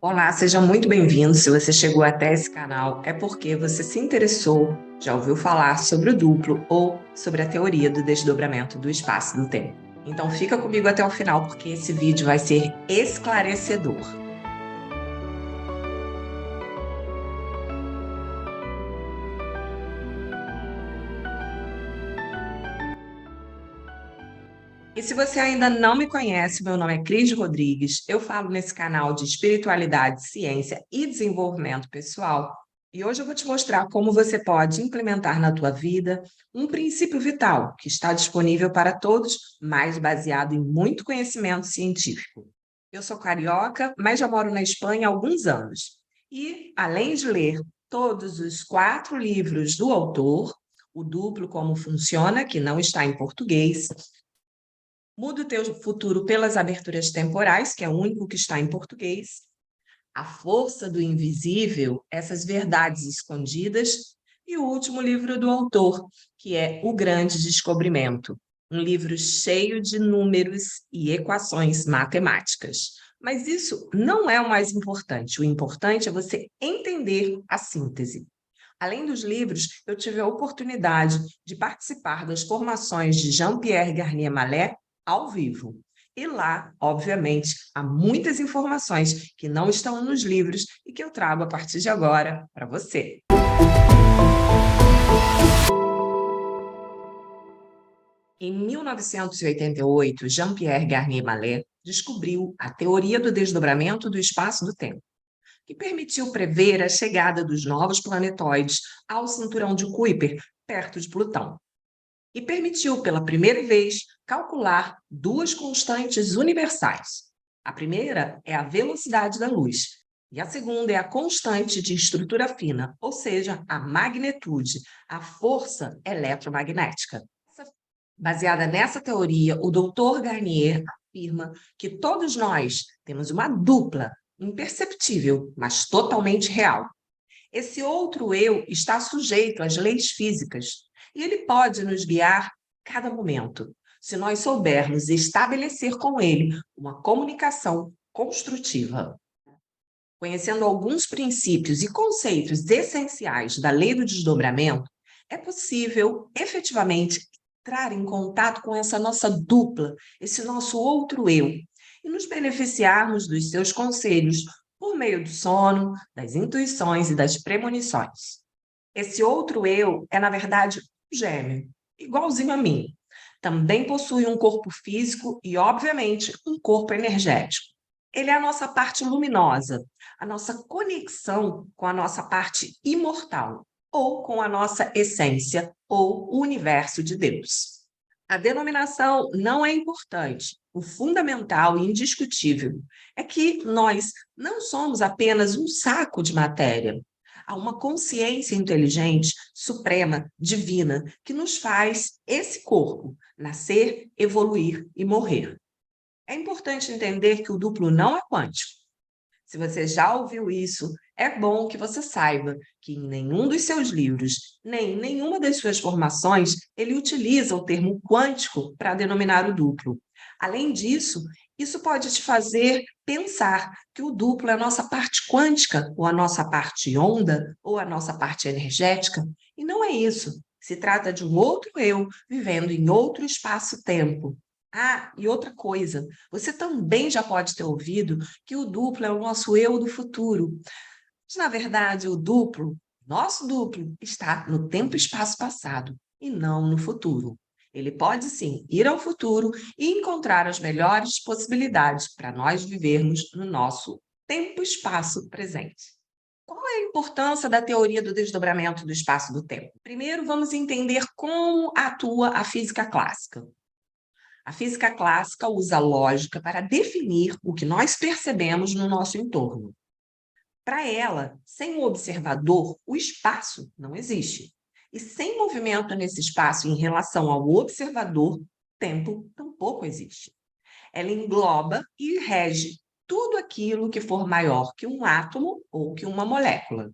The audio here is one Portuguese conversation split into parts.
Olá, seja muito bem-vindo. Se você chegou até esse canal, é porque você se interessou, já ouviu falar sobre o duplo ou sobre a teoria do desdobramento do espaço e do tempo. Então fica comigo até o final, porque esse vídeo vai ser esclarecedor. E se você ainda não me conhece, meu nome é Cris Rodrigues. Eu falo nesse canal de espiritualidade, ciência e desenvolvimento pessoal. E hoje eu vou te mostrar como você pode implementar na tua vida um princípio vital que está disponível para todos, mas baseado em muito conhecimento científico. Eu sou carioca, mas já moro na Espanha há alguns anos. E, além de ler todos os 4 livros do autor, o Duplo Como Funciona, que não está em português, Muda o teu futuro pelas aberturas temporais, que é o único que está em português. A força do invisível, essas verdades escondidas. E o último livro do autor, que é O Grande Descobrimento, um livro cheio de números e equações matemáticas. Mas isso não é o mais importante. O importante é você entender a síntese. Além dos livros, eu tive a oportunidade de participar das formações de Jean-Pierre Garnier Mallet ao vivo. E lá, obviamente, há muitas informações que não estão nos livros e que eu trago a partir de agora para você. Em 1988, Jean-Pierre Garnier Mallet descobriu a teoria do desdobramento do espaço do tempo, que permitiu prever a chegada dos novos planetóides ao cinturão de Kuiper, perto de Plutão, e permitiu, pela primeira vez, calcular duas constantes universais. A primeira é a velocidade da luz, e a segunda é a constante de estrutura fina, ou seja, a magnitude, a força eletromagnética. Baseada nessa teoria, o Dr. Garnier afirma que todos nós temos uma dupla, imperceptível, mas totalmente real. Esse outro eu está sujeito às leis físicas e ele pode nos guiar a cada momento, se nós soubermos estabelecer com ele uma comunicação construtiva. Conhecendo alguns princípios e conceitos essenciais da lei do desdobramento, é possível efetivamente entrar em contato com essa nossa dupla, esse nosso outro eu, e nos beneficiarmos dos seus conselhos por meio do sono, das intuições e das premonições. Esse outro eu é, na verdade, um gêmeo, igualzinho a mim. Também possui um corpo físico e, obviamente, um corpo energético. Ele é a nossa parte luminosa, a nossa conexão com a nossa parte imortal, ou com a nossa essência, ou o universo de Deus. A denominação não é importante. O fundamental e indiscutível é que nós não somos apenas um saco de matéria. Há uma consciência inteligente, suprema, divina, que nos faz esse corpo nascer, evoluir e morrer. É importante entender que o duplo não é quântico. Se você já ouviu isso, é bom que você saiba que em nenhum dos seus livros, nem em nenhuma das suas formações, ele utiliza o termo quântico para denominar o duplo. Além disso, isso pode te fazer pensar que o duplo é a nossa parte quântica, ou a nossa parte onda, ou a nossa parte energética, e não é isso. Se trata de um outro eu vivendo em outro espaço-tempo. Ah, e outra coisa, você também já pode ter ouvido que o duplo é o nosso eu do futuro. Mas, na verdade, o duplo, nosso duplo, está no tempo e espaço passado e não no futuro. Ele pode sim ir ao futuro e encontrar as melhores possibilidades para nós vivermos no nosso tempo e espaço presente. Qual é a importância da teoria do desdobramento do espaço do tempo? Primeiro, vamos entender como atua a física clássica. A física clássica usa a lógica para definir o que nós percebemos no nosso entorno. Para ela, sem o observador, o espaço não existe. E sem movimento nesse espaço em relação ao observador, tempo tampouco existe. Ela engloba e rege tudo aquilo que for maior que um átomo ou que uma molécula.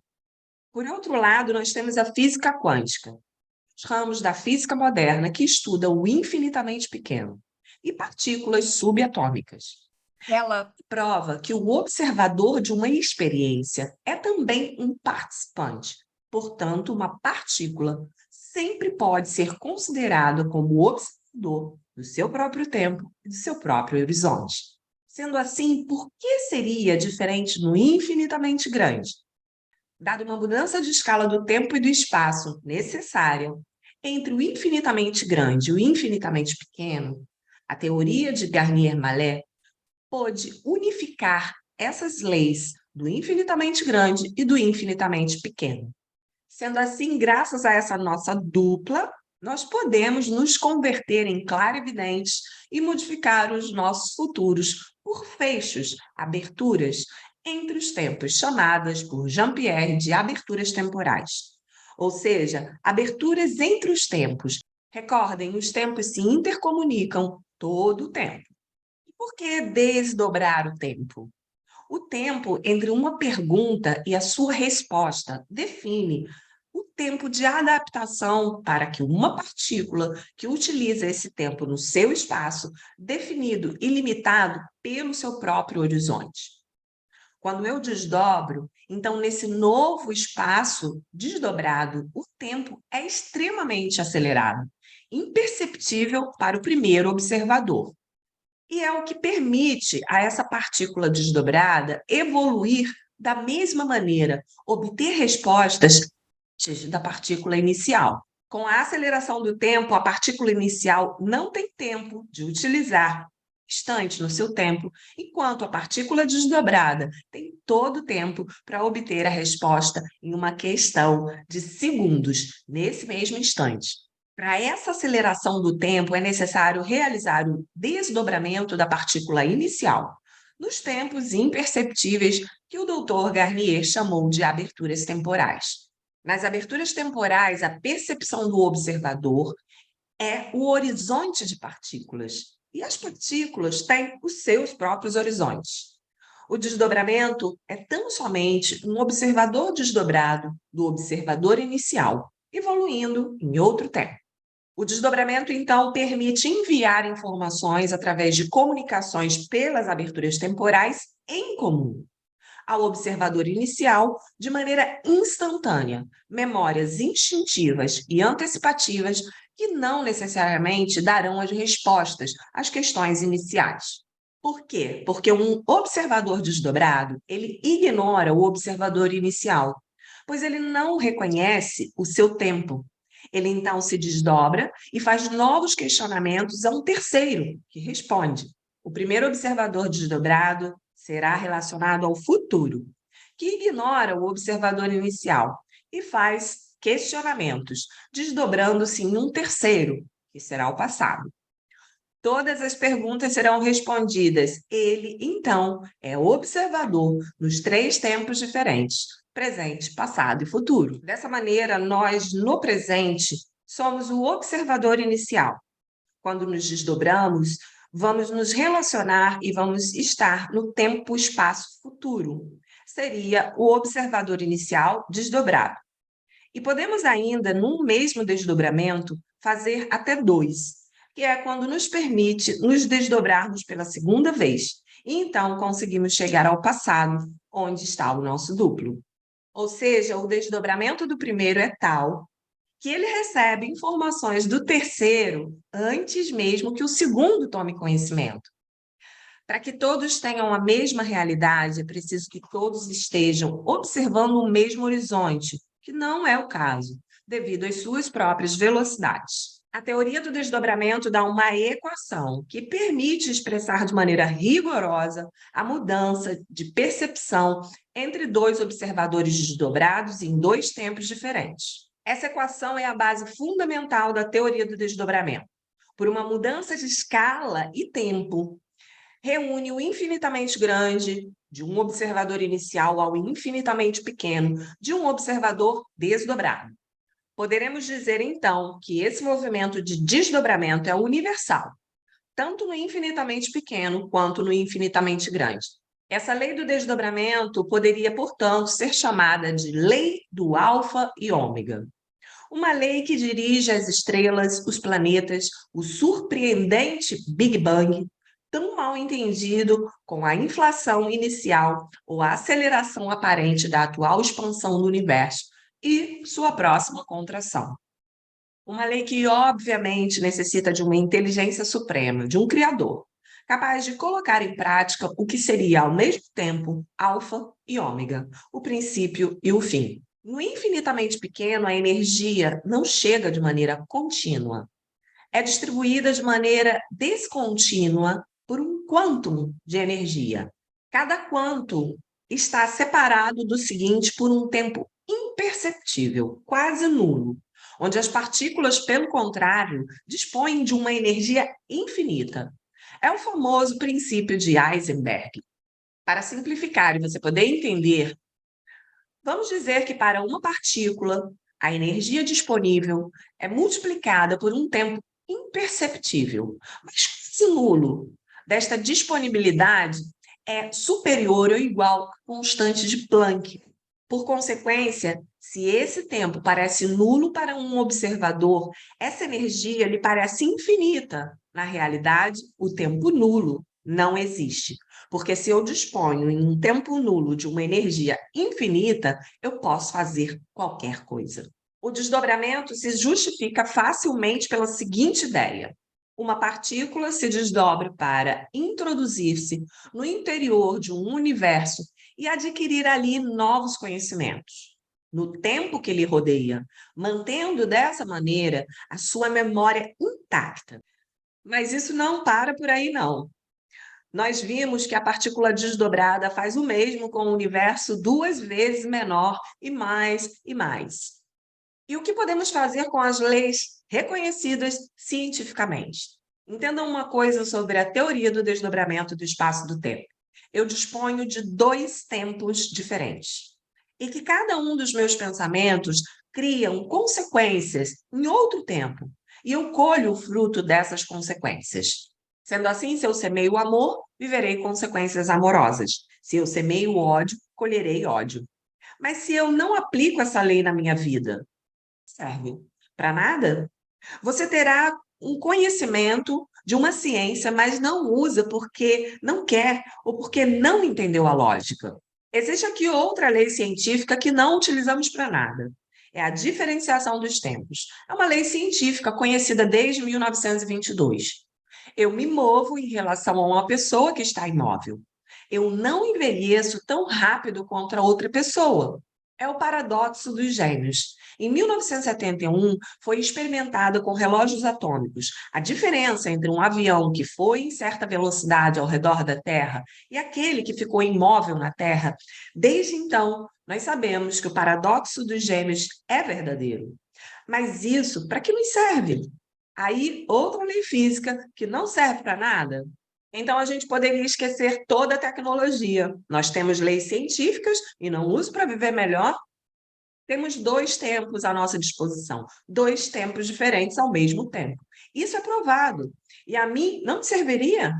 Por outro lado, nós temos a física quântica, os ramos da física moderna que estuda o infinitamente pequeno e partículas subatômicas. Ela prova que o observador de uma experiência é também um participante. Portanto, uma partícula sempre pode ser considerada como observador do seu próprio tempo e do seu próprio horizonte. Sendo assim, por que seria diferente no infinitamente grande? Dada uma mudança de escala do tempo e do espaço necessária entre o infinitamente grande e o infinitamente pequeno, a teoria de Garnier-Mallet pôde unificar essas leis do infinitamente grande e do infinitamente pequeno. Sendo assim, graças a essa nossa dupla, nós podemos nos converter em clarividentes e modificar os nossos futuros por fechos, aberturas entre os tempos, chamadas por Jean-Pierre de aberturas temporais. Ou seja, aberturas entre os tempos. Recordem, os tempos se intercomunicam todo o tempo. E por que desdobrar o tempo? O tempo entre uma pergunta e a sua resposta define o tempo de adaptação para que uma partícula que utiliza esse tempo no seu espaço, definido e limitado pelo seu próprio horizonte. Quando eu desdobro, então nesse novo espaço desdobrado, o tempo é extremamente acelerado, imperceptível para o primeiro observador. E é o que permite a essa partícula desdobrada evoluir da mesma maneira, obter respostas antes da partícula inicial. Com a aceleração do tempo, a partícula inicial não tem tempo de utilizar instante no seu tempo, enquanto a partícula desdobrada tem todo o tempo para obter a resposta em uma questão de segundos, nesse mesmo instante. Para essa aceleração do tempo, é necessário realizar o desdobramento da partícula inicial, nos tempos imperceptíveis que o Dr. Garnier chamou de aberturas temporais. Nas aberturas temporais, a percepção do observador é o horizonte de partículas, e as partículas têm os seus próprios horizontes. O desdobramento é tão somente um observador desdobrado do observador inicial, evoluindo em outro tempo. O desdobramento, então, permite enviar informações através de comunicações pelas aberturas temporais em comum ao observador inicial de maneira instantânea, memórias instintivas e antecipativas que não necessariamente darão as respostas às questões iniciais. Por quê? Porque um observador desdobrado, ele ignora o observador inicial, pois ele não reconhece o seu tempo. Ele então se desdobra e faz novos questionamentos a um terceiro, que responde. O primeiro observador desdobrado será relacionado ao futuro, que ignora o observador inicial e faz questionamentos, desdobrando-se em um terceiro, que será o passado. Todas as perguntas serão respondidas. Ele, então, é observador nos 3 tempos diferentes: presente, passado e futuro. Dessa maneira, nós, no presente, somos o observador inicial. Quando nos desdobramos, vamos nos relacionar e vamos estar no tempo-espaço futuro. Seria o observador inicial desdobrado. E podemos ainda, num mesmo desdobramento, fazer até 2, que é quando nos permite nos desdobrarmos pela segunda vez. E então conseguimos chegar ao passado, onde está o nosso duplo. Ou seja, o desdobramento do primeiro é tal que ele recebe informações do terceiro antes mesmo que o segundo tome conhecimento. Para que todos tenham a mesma realidade, é preciso que todos estejam observando o mesmo horizonte, que não é o caso, devido às suas próprias velocidades. A teoria do desdobramento dá uma equação que permite expressar de maneira rigorosa a mudança de percepção entre 2 observadores desdobrados em 2 tempos diferentes. Essa equação é a base fundamental da teoria do desdobramento. Por uma mudança de escala e tempo, reúne o infinitamente grande de um observador inicial ao infinitamente pequeno de um observador desdobrado. Poderemos dizer, então, que esse movimento de desdobramento é universal, tanto no infinitamente pequeno quanto no infinitamente grande. Essa lei do desdobramento poderia, portanto, ser chamada de lei do alfa e ômega. Uma lei que dirige as estrelas, os planetas, o surpreendente Big Bang, tão mal entendido com a inflação inicial ou a aceleração aparente da atual expansão do universo e sua próxima contração. Uma lei que, obviamente, necessita de uma inteligência suprema, de um criador, capaz de colocar em prática o que seria, ao mesmo tempo, alfa e ômega, o princípio e o fim. No infinitamente pequeno, a energia não chega de maneira contínua. É distribuída de maneira descontínua por um quantum de energia. Cada quantum está separado do seguinte por um tempo imperceptível, quase nulo, onde as partículas, pelo contrário, dispõem de uma energia infinita. É o famoso princípio de Heisenberg. Para simplificar e você poder entender, vamos dizer que para uma partícula, a energia disponível é multiplicada por um tempo imperceptível, mas quase nulo. Desta disponibilidade é superior ou igual à constante de Planck. Por consequência, se esse tempo parece nulo para um observador, essa energia lhe parece infinita. Na realidade, o tempo nulo não existe. Porque se eu disponho em um tempo nulo de uma energia infinita, eu posso fazer qualquer coisa. O desdobramento se justifica facilmente pela seguinte ideia: uma partícula se desdobra para introduzir-se no interior de um universo e adquirir ali novos conhecimentos, no tempo que lhe rodeia, mantendo dessa maneira a sua memória intacta. Mas isso não para por aí, não. Nós vimos que a partícula desdobrada faz o mesmo com o universo 2 vezes menor e mais e mais. E o que podemos fazer com as leis reconhecidas cientificamente? Entendam uma coisa sobre a teoria do desdobramento do espaço do tempo. Eu disponho de 2 tempos diferentes. E que cada um dos meus pensamentos criam consequências em outro tempo. E eu colho o fruto dessas consequências. Sendo assim, se eu semeio o amor, viverei consequências amorosas. Se eu semeio o ódio, colherei ódio. Mas se eu não aplico essa lei na minha vida, serve para nada? Você terá um conhecimento de uma ciência, mas não usa porque não quer ou porque não entendeu a lógica. Existe aqui outra lei científica que não utilizamos para nada. É a diferenciação dos tempos. É uma lei científica conhecida desde 1922. Eu me movo em relação a uma pessoa que está imóvel. Eu não envelheço tão rápido quanto a outra pessoa. É o paradoxo dos gêmeos. Em 1971, foi experimentado com relógios atômicos a diferença entre um avião que foi em certa velocidade ao redor da Terra e aquele que ficou imóvel na Terra. Desde então, nós sabemos que o paradoxo dos gêmeos é verdadeiro. Mas isso, para que nos serve? Aí, outra lei física que não serve para nada. Então, a gente poderia esquecer toda a tecnologia. Nós temos leis científicas e não uso para viver melhor. Temos 2 tempos à nossa disposição, 2 tempos diferentes ao mesmo tempo. Isso é provado. E a mim não me serviria?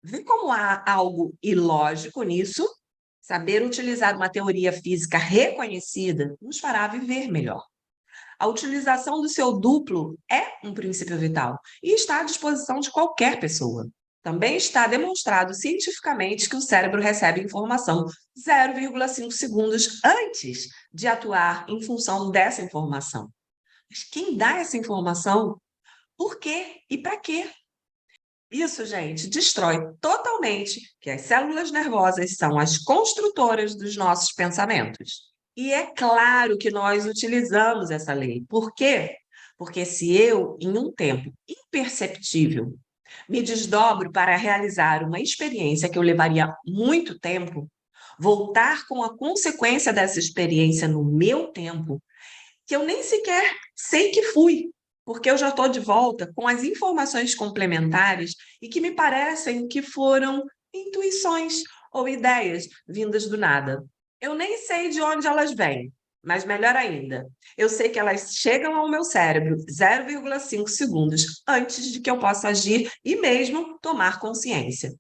Vê como há algo ilógico nisso? Saber utilizar uma teoria física reconhecida nos fará viver melhor. A utilização do seu duplo é um princípio vital e está à disposição de qualquer pessoa. Também está demonstrado cientificamente que o cérebro recebe informação 0,5 segundos antes de atuar em função dessa informação. Mas quem dá essa informação? Por quê e para quê? Isso, gente, destrói totalmente que as células nervosas são as construtoras dos nossos pensamentos. E é claro que nós utilizamos essa lei. Por quê? Porque se eu, em um tempo imperceptível, me desdobro para realizar uma experiência que eu levaria muito tempo, voltar com a consequência dessa experiência no meu tempo, que eu nem sequer sei que fui, porque eu já estou de volta com as informações complementares e que me parecem que foram intuições ou ideias vindas do nada. Eu nem sei de onde elas vêm, mas melhor ainda, eu sei que elas chegam ao meu cérebro 0,5 segundos antes de que eu possa agir e mesmo tomar consciência.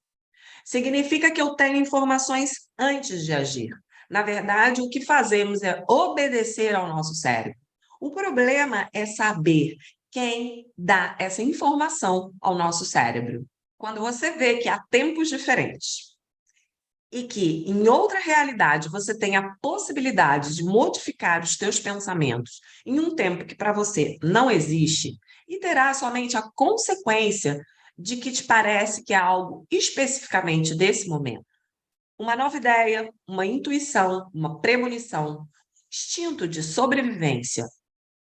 Significa que eu tenho informações antes de agir. Na verdade, o que fazemos é obedecer ao nosso cérebro. O problema é saber quem dá essa informação ao nosso cérebro. Quando você vê que há tempos diferentes e que em outra realidade você tem a possibilidade de modificar os teus pensamentos em um tempo que para você não existe, e terá somente a consequência de que te parece que é algo especificamente desse momento. Uma nova ideia, uma intuição, uma premonição, instinto de sobrevivência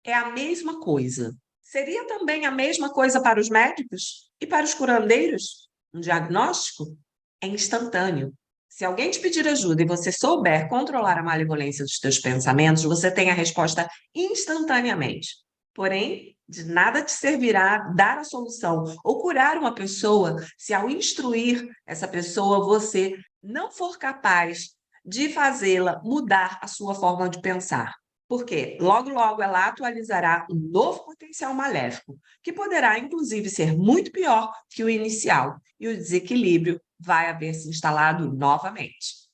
é a mesma coisa. Seria também a mesma coisa para os médicos e para os curandeiros? Um diagnóstico é instantâneo. Se alguém te pedir ajuda e você souber controlar a malevolência dos teus pensamentos, você tem a resposta instantaneamente. Porém, de nada te servirá dar a solução ou curar uma pessoa se, ao instruir essa pessoa, você não for capaz de fazê-la mudar a sua forma de pensar. Porque logo, logo ela atualizará um novo potencial maléfico, que poderá, inclusive, ser muito pior que o inicial, e o desequilíbrio vai haver se instalado novamente.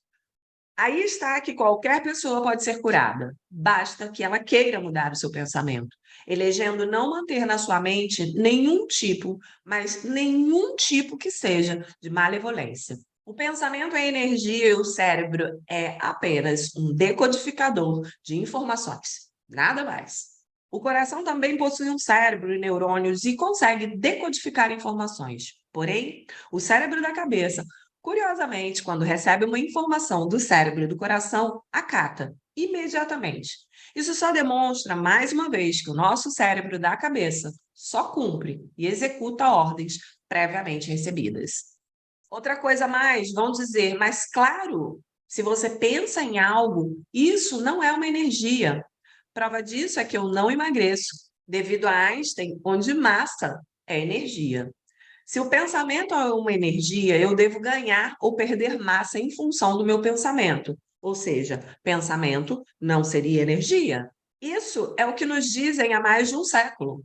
Aí está que qualquer pessoa pode ser curada, basta que ela queira mudar o seu pensamento, elegendo não manter na sua mente nenhum tipo, mas nenhum tipo que seja de malevolência. O pensamento é energia e o cérebro é apenas um decodificador de informações, nada mais. O coração também possui um cérebro e neurônios e consegue decodificar informações. Porém, o cérebro da cabeça, curiosamente, quando recebe uma informação do cérebro e do coração, acata imediatamente. Isso só demonstra, mais uma vez, que o nosso cérebro da cabeça só cumpre e executa ordens previamente recebidas. Outra coisa mais, vão dizer, mas claro, se você pensa em algo, isso não é uma energia. Prova disso é que eu não emagreço, devido a Einstein, onde massa é energia. Se o pensamento é uma energia, eu devo ganhar ou perder massa em função do meu pensamento. Ou seja, pensamento não seria energia. Isso é o que nos dizem há mais de um século.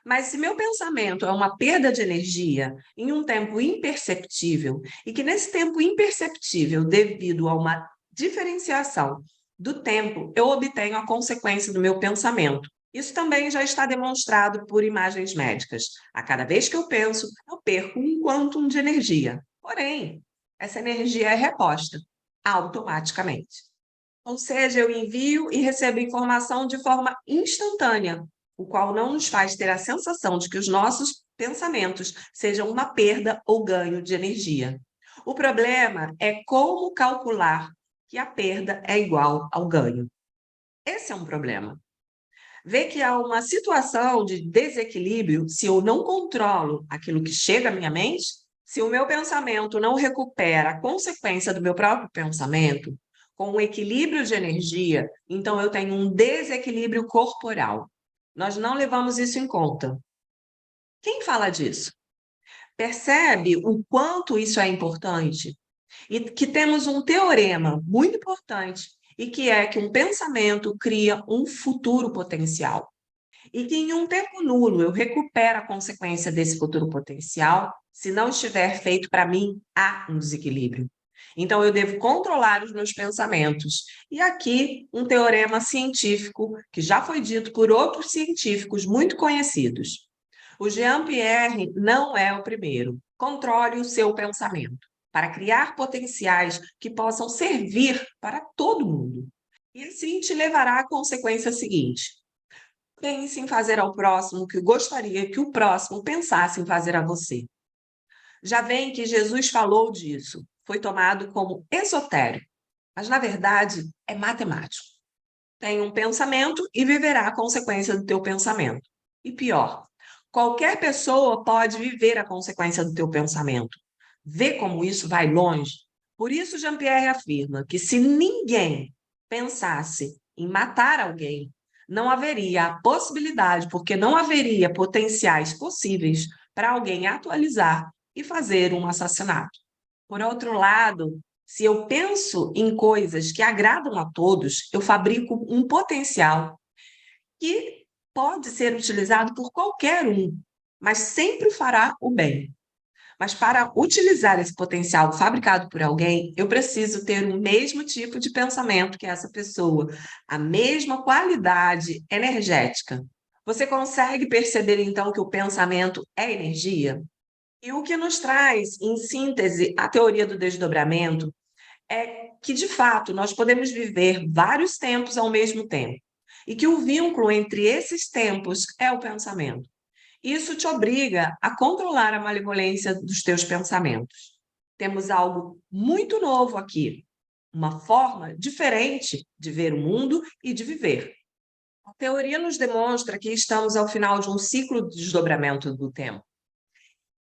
Mas se meu pensamento é uma perda de energia em um tempo imperceptível, e que nesse tempo imperceptível, devido a uma diferenciação do tempo, eu obtenho a consequência do meu pensamento. Isso também já está demonstrado por imagens médicas. A cada vez que eu penso, eu perco um quantum de energia. Porém, essa energia é reposta automaticamente. Ou seja, eu envio e recebo informação de forma instantânea, o qual não nos faz ter a sensação de que os nossos pensamentos sejam uma perda ou ganho de energia. O problema é como calcular que a perda é igual ao ganho. Esse é um problema. Ver que há uma situação de desequilíbrio se eu não controlo aquilo que chega à minha mente, se o meu pensamento não recupera a consequência do meu próprio pensamento, com um equilíbrio de energia, então eu tenho um desequilíbrio corporal. Nós não levamos isso em conta. Quem fala disso? Percebe o quanto isso é importante? E que temos um teorema muito importante, e que é que um pensamento cria um futuro potencial. E que em um tempo nulo eu recupero a consequência desse futuro potencial, se não estiver feito para mim, há um desequilíbrio. Então eu devo controlar os meus pensamentos. E aqui um teorema científico que já foi dito por outros científicos muito conhecidos. O Jean-Pierre não é o primeiro. Controle o seu pensamento para criar potenciais que possam servir para todo mundo. E assim te levará à consequência seguinte: pense em fazer ao próximo o que gostaria que o próximo pensasse em fazer a você. Já vem que Jesus falou disso, foi tomado como esotérico, mas na verdade é matemático. Tem um pensamento e viverá a consequência do teu pensamento. E pior, qualquer pessoa pode viver a consequência do teu pensamento. Vê como isso vai longe? Por isso Jean-Pierre afirma que se ninguém pensasse em matar alguém, não haveria a possibilidade, porque não haveria potenciais possíveis para alguém atualizar e fazer um assassinato. Por outro lado, se eu penso em coisas que agradam a todos, eu fabrico um potencial que pode ser utilizado por qualquer um, mas sempre fará o bem. Mas para utilizar esse potencial fabricado por alguém, eu preciso ter o mesmo tipo de pensamento que essa pessoa, a mesma qualidade energética. Você consegue perceber então que o pensamento é energia? E o que nos traz, em síntese, a teoria do desdobramento é que, de fato, nós podemos viver vários tempos ao mesmo tempo e que o vínculo entre esses tempos é o pensamento. Isso te obriga a controlar a malemolência dos teus pensamentos. Temos algo muito novo aqui, uma forma diferente de ver o mundo e de viver. A teoria nos demonstra que estamos ao final de um ciclo de desdobramento do tempo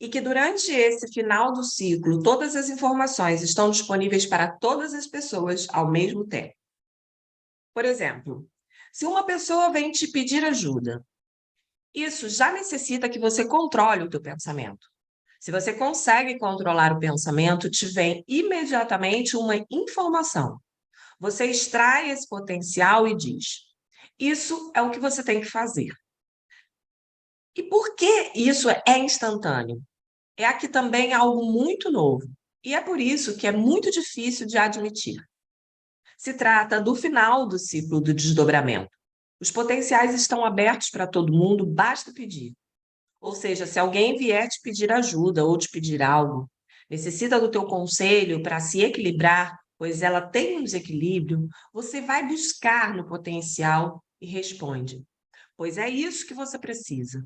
e que durante esse final do ciclo, todas as informações estão disponíveis para todas as pessoas ao mesmo tempo. Por exemplo, se uma pessoa vem te pedir ajuda, isso já necessita que você controle o teu pensamento. Se você consegue controlar o pensamento, te vem imediatamente uma informação. Você extrai esse potencial e diz: isso é o que você tem que fazer. E por que isso é instantâneo? É aqui também algo muito novo. E é por isso que é muito difícil de admitir. Se trata do final do ciclo do desdobramento. Os potenciais estão abertos para todo mundo, basta pedir. Ou seja, se alguém vier te pedir ajuda ou te pedir algo, necessita do teu conselho para se equilibrar, pois ela tem um desequilíbrio, você vai buscar no potencial e responde. Pois é isso que você precisa.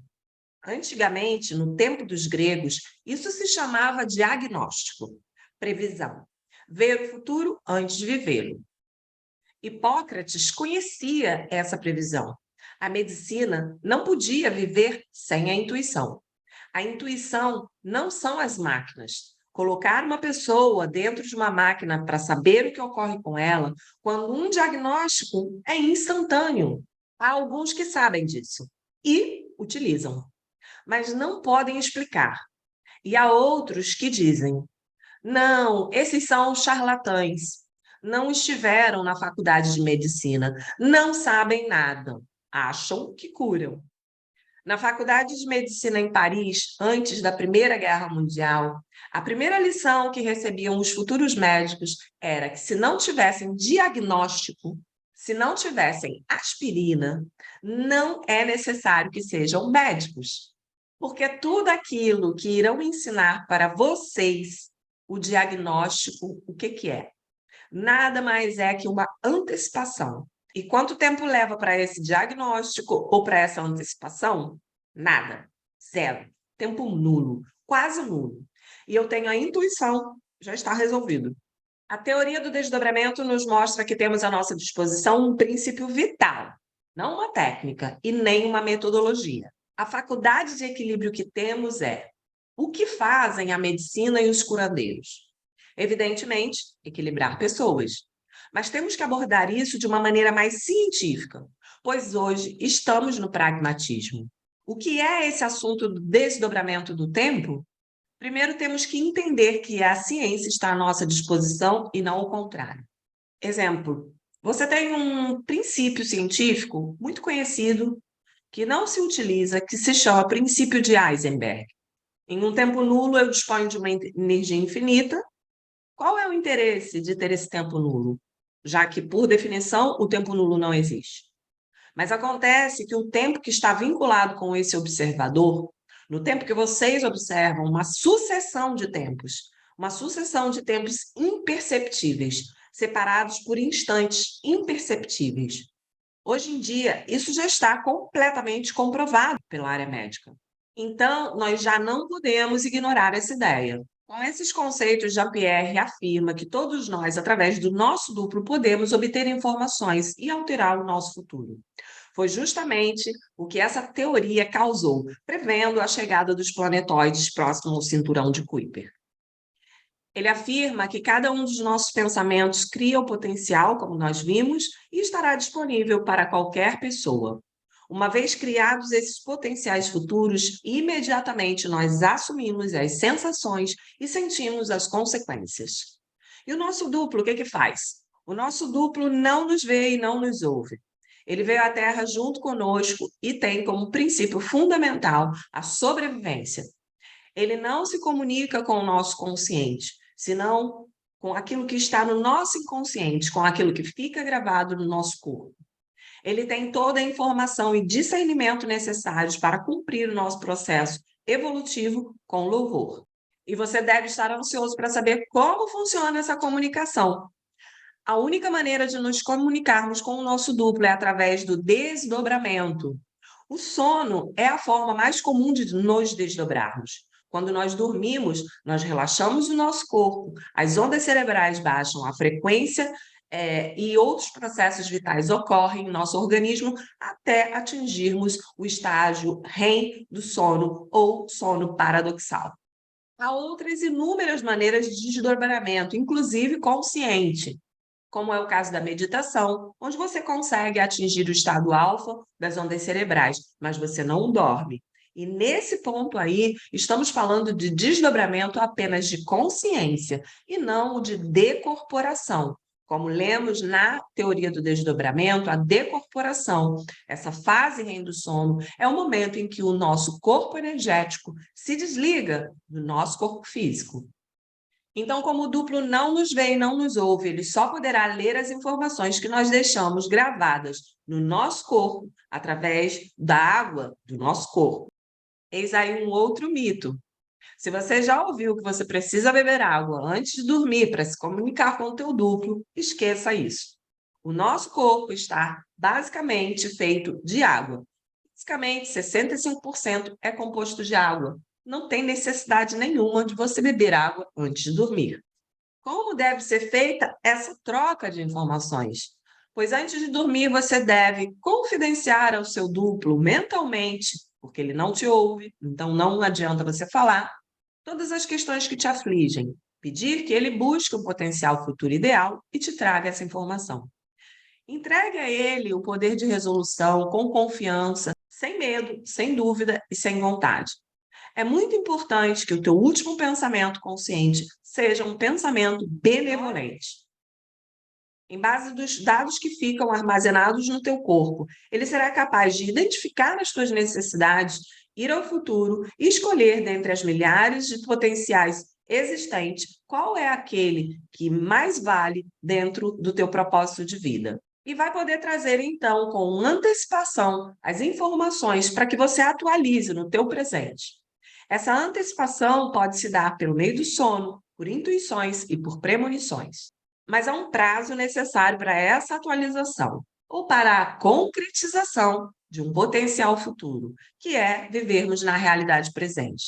Antigamente, no tempo dos gregos, isso se chamava diagnóstico, previsão. Ver o futuro antes de vivê-lo. Hipócrates conhecia essa previsão. A medicina não podia viver sem a intuição. A intuição não são as máquinas. Colocar uma pessoa dentro de uma máquina para saber o que ocorre com ela, quando um diagnóstico é instantâneo. Há alguns que sabem disso e utilizam, mas não podem explicar. E há outros que dizem: não, esses são charlatães. Não estiveram na faculdade de medicina, não sabem nada, acham que curam. Na faculdade de medicina em Paris, antes da Primeira Guerra Mundial, a primeira lição que recebiam os futuros médicos era que, se não tivessem diagnóstico, se não tivessem aspirina, não é necessário que sejam médicos, porque tudo aquilo que irão ensinar para vocês, o diagnóstico, o que que é? Nada mais é que uma antecipação. E quanto tempo leva para esse diagnóstico ou para essa antecipação? Nada. Zero. Tempo nulo. Quase nulo. E eu tenho a intuição, já está resolvido. A teoria do desdobramento nos mostra que temos à nossa disposição um princípio vital, não uma técnica e nem uma metodologia. A faculdade de equilíbrio que temos é o que fazem a medicina e os curandeiros. Evidentemente, equilibrar pessoas. Mas temos que abordar isso de uma maneira mais científica, pois hoje estamos no pragmatismo. O que é esse assunto do desdobramento do tempo? Primeiro temos que entender que a ciência está à nossa disposição e não o contrário. Exemplo, você tem um princípio científico muito conhecido que não se utiliza, que se chama princípio de Heisenberg. Em um tempo nulo, eu disponho de uma energia infinita. Qual é o interesse de ter esse tempo nulo? Já que, por definição, o tempo nulo não existe. Mas acontece que o tempo que está vinculado com esse observador, no tempo que vocês observam uma sucessão de tempos imperceptíveis, separados por instantes imperceptíveis. Hoje em dia, isso já está completamente comprovado pela área médica. Então, nós já não podemos ignorar essa ideia. Com esses conceitos, Jean-Pierre afirma que todos nós, através do nosso duplo, podemos obter informações e alterar o nosso futuro. Foi justamente o que essa teoria causou, prevendo a chegada dos planetóides próximo ao cinturão de Kuiper. Ele afirma que cada um dos nossos pensamentos cria o potencial, como nós vimos, e estará disponível para qualquer pessoa. Uma vez criados esses potenciais futuros, imediatamente nós assumimos as sensações e sentimos as consequências. E o nosso duplo, o que que faz? O nosso duplo não nos vê e não nos ouve. Ele veio à Terra junto conosco e tem como princípio fundamental a sobrevivência. Ele não se comunica com o nosso consciente, senão com aquilo que está no nosso inconsciente, com aquilo que fica gravado no nosso corpo. Ele tem toda a informação e discernimento necessários para cumprir o nosso processo evolutivo com louvor. E você deve estar ansioso para saber como funciona essa comunicação. A única maneira de nos comunicarmos com o nosso duplo é através do desdobramento. O sono é a forma mais comum de nos desdobrarmos. Quando nós dormimos, nós relaxamos o nosso corpo, as ondas cerebrais baixam, a frequência e outros processos vitais ocorrem no nosso organismo até atingirmos o estágio REM do sono ou sono paradoxal. Há outras inúmeras maneiras de desdobramento, inclusive consciente, como é o caso da meditação, onde você consegue atingir o estado alfa das ondas cerebrais, mas você não dorme. E nesse ponto aí, estamos falando de desdobramento apenas de consciência e não o de decorporação. Como lemos na teoria do desdobramento, a decorporação, essa fase REM do sono, é o momento em que o nosso corpo energético se desliga do nosso corpo físico. Então, como o duplo não nos vê e não nos ouve, ele só poderá ler as informações que nós deixamos gravadas no nosso corpo, através da água do nosso corpo. Eis aí um outro mito. Se você já ouviu que você precisa beber água antes de dormir para se comunicar com o teu duplo, esqueça isso. O nosso corpo está basicamente feito de água. Basicamente, 65% é composto de água. Não tem necessidade nenhuma de você beber água antes de dormir. Como deve ser feita essa troca de informações? Pois antes de dormir, você deve confidenciar ao seu duplo mentalmente, porque ele não te ouve, então não adianta você falar, todas as questões que te afligem. Pedir que ele busque um potencial futuro ideal e te traga essa informação. Entregue a ele o poder de resolução com confiança, sem medo, sem dúvida e sem vontade. É muito importante que o teu último pensamento consciente seja um pensamento benevolente. Em base dos dados que ficam armazenados no teu corpo, ele será capaz de identificar as tuas necessidades, ir ao futuro e escolher dentre as milhares de potenciais existentes qual é aquele que mais vale dentro do teu propósito de vida. E vai poder trazer, então, com antecipação, as informações para que você atualize no teu presente. Essa antecipação pode se dar pelo meio do sono, por intuições e por premonições. Mas há um prazo necessário para essa atualização, ou para a concretização de um potencial futuro, que é vivermos na realidade presente.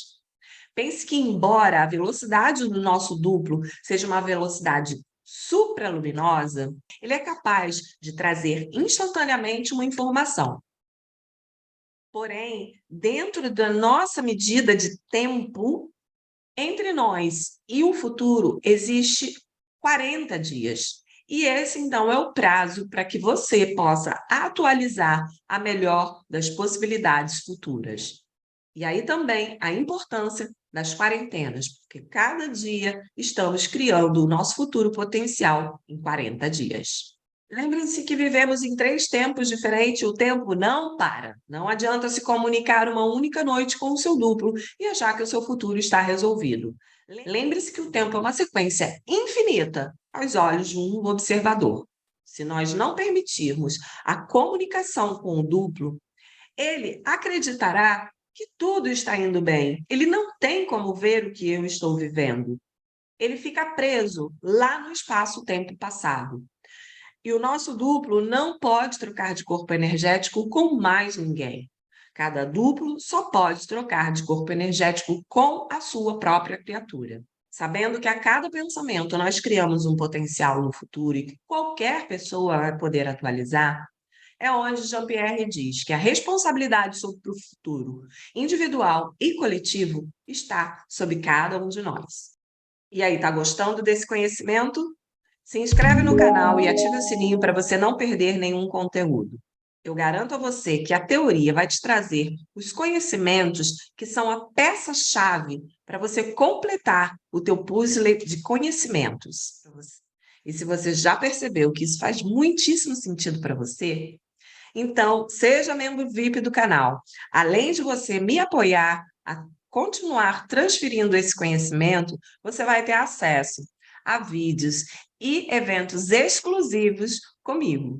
Pense que, embora a velocidade do nosso duplo seja uma velocidade supraluminosa, ele é capaz de trazer instantaneamente uma informação. Porém, dentro da nossa medida de tempo, entre nós e o futuro existe 40 dias. E esse, então, é o prazo para que você possa atualizar a melhor das possibilidades futuras. E aí também a importância das quarentenas, porque cada dia estamos criando o nosso futuro potencial em 40 dias. Lembre-se que vivemos em 3 tempos diferentes, o tempo não para. Não adianta se comunicar uma única noite com o seu duplo e achar que o seu futuro está resolvido. Lembre-se que o tempo é uma sequência infinita aos olhos de um observador. Se nós não permitirmos a comunicação com o duplo, ele acreditará que tudo está indo bem. Ele não tem como ver o que eu estou vivendo. Ele fica preso lá no espaço-tempo passado. E o nosso duplo não pode trocar de corpo energético com mais ninguém. Cada duplo só pode trocar de corpo energético com a sua própria criatura. Sabendo que a cada pensamento nós criamos um potencial no futuro e que qualquer pessoa vai poder atualizar, é onde Jean-Pierre diz que a responsabilidade sobre o futuro individual e coletivo está sob cada um de nós. E aí, tá gostando desse conhecimento? Se inscreve no canal e ativa o sininho para você não perder nenhum conteúdo. Eu garanto a você que a teoria vai te trazer os conhecimentos que são a peça-chave para você completar o teu puzzle de conhecimentos. E se você já percebeu que isso faz muitíssimo sentido para você, então seja membro VIP do canal. Além de você me apoiar a continuar transferindo esse conhecimento, você vai ter acesso a vídeos e eventos exclusivos comigo.